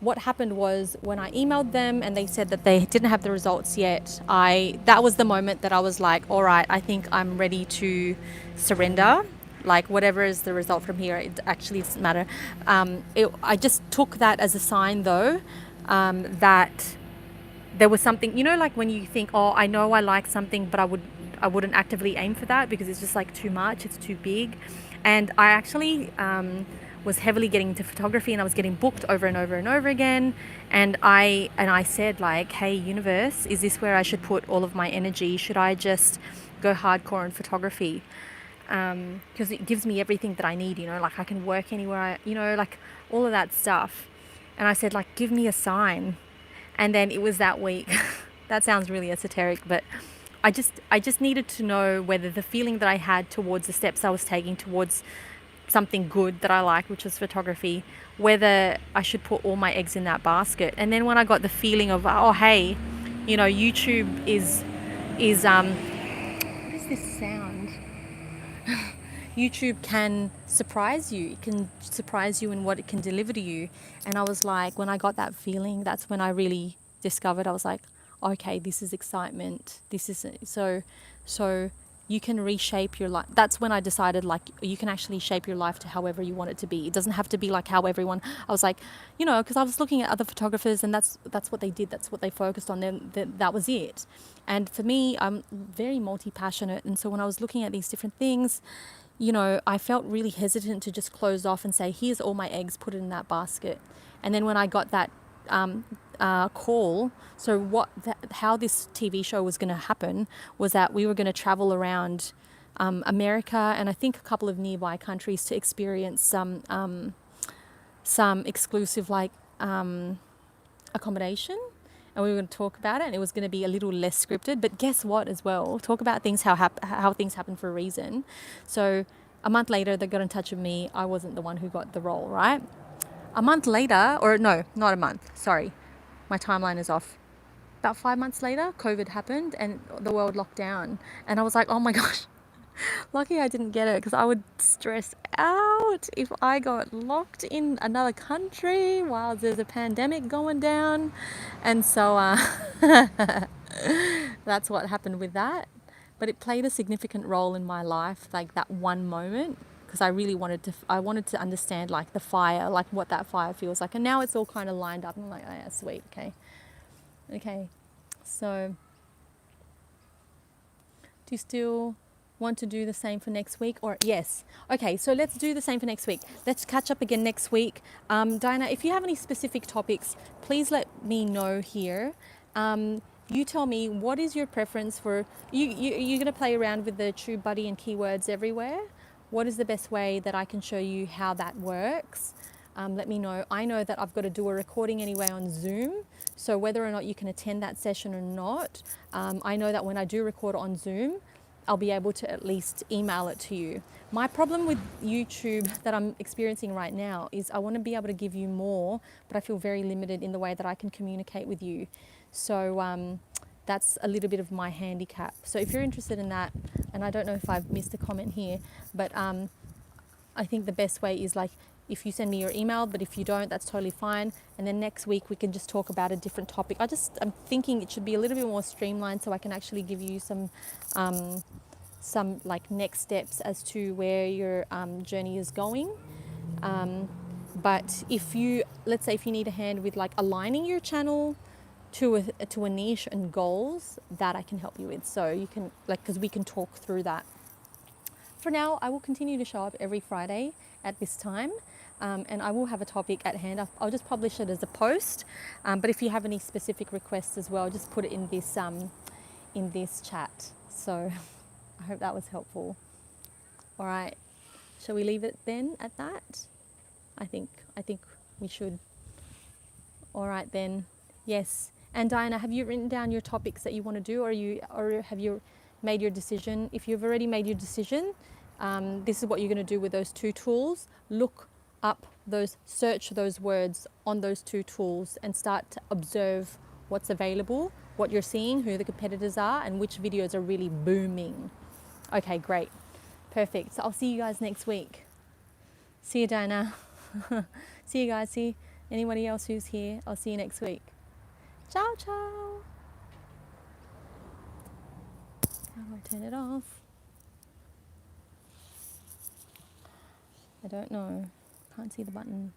What happened was when I emailed them and they said that they didn't have the results yet. That was the moment that I was like, all right, I think I'm ready to surrender. Like whatever is the result from here, it actually doesn't matter. I just took that as a sign though, that there was something, like when you think, oh, I know I like something, but I wouldn't actively aim for that because it's just like too much, it's too big. And I actually was heavily getting into photography, and I was getting booked over and over and over again. And I said like, hey universe, is this where I should put all of my energy? Should I just go hardcore in photography? Because it gives me everything that I need, like I can work anywhere, like all of that stuff. And I said like, give me a sign. And then it was that week. That sounds really esoteric, but I just needed to know whether the feeling that I had towards the steps I was taking towards something good that I like, which was photography, whether I should put all my eggs in that basket. And then when I got the feeling of, oh hey, YouTube is what is this sound? YouTube can surprise you. It can surprise you in what it can deliver to you. And I was like, when I got that feeling, that's when I really discovered, I was like, okay, this is excitement. This is so you can reshape your life. That's when I decided like you can actually shape your life to however you want it to be. It doesn't have to be like how everyone, I was like, because I was looking at other photographers and that's what they did. That's what they focused on. Then that was it. And for me, I'm very multi-passionate. And so when I was looking at these different things, I felt really hesitant to just close off and say, here's all my eggs, put it in that basket. And then when I got that call, so how this TV show was going to happen was that we were going to travel around America and I think a couple of nearby countries to experience some exclusive accommodation. And we were going to talk about it, and it was going to be a little less scripted. But guess what as well? Talk about things, how things happen for a reason. So a month later, they got in touch with me. I wasn't the one who got the role, right? A month later, or no, not a month. Sorry, my timeline is off. About 5 months later, COVID happened and the world locked down. And I was like, oh my gosh, lucky I didn't get it, because I would stress out if I got locked in another country while there's a pandemic going down. And so that's what happened with that. But it played a significant role in my life, like that one moment, because I wanted to understand like the fire, like what that fire feels like. And now it's all kind of lined up. I'm like, oh yeah, sweet, okay. So do you still want to do the same for next week? Or yes, okay, so let's do the same for next week. Let's catch up again next week. Diana, if you have any specific topics, please let me know here. You tell me, what is your preference for you're going to play around with the TubeBuddy and keywords everywhere. What is the best way that I can show you how that works? Let me know. I know that I've got to do a recording anyway on Zoom, so whether or not you can attend that session or not, I know that when I do record on Zoom, I'll be able to at least email it to you. My problem with YouTube that I'm experiencing right now is I want to be able to give you more, but I feel very limited in the way that I can communicate with you. So that's a little bit of my handicap. So if you're interested in that, and I don't know if I've missed a comment here, but I think the best way is like if you send me your email, but if you don't, that's totally fine. And then next week we can just talk about a different topic. I'm thinking it should be a little bit more streamlined so I can actually give you some like next steps as to where your journey is going. But let's say if you need a hand with like aligning your channel to a niche and goals, that I can help you with. So you can because we can talk through that. For now, I will continue to show up every Friday at this time. And I will have a topic at hand. I'll just publish it as a post. But if you have any specific requests as well, just put it in this chat. So I hope that was helpful. All right, shall we leave it then at that? I think we should. All right then. Yes. And Diana, have you written down your topics that you want to do, or have you made your decision? If you've already made your decision, this is what you're going to do with those two tools. Search those words on those two tools and start to observe what's available, what you're seeing, who the competitors are, and which videos are really booming. Okay, great. Perfect. So I'll see you guys next week. See you, Dinah. See you guys. See anybody else who's here. I'll see you next week. Ciao, ciao. How do I turn it off? I don't know. Can't see the button.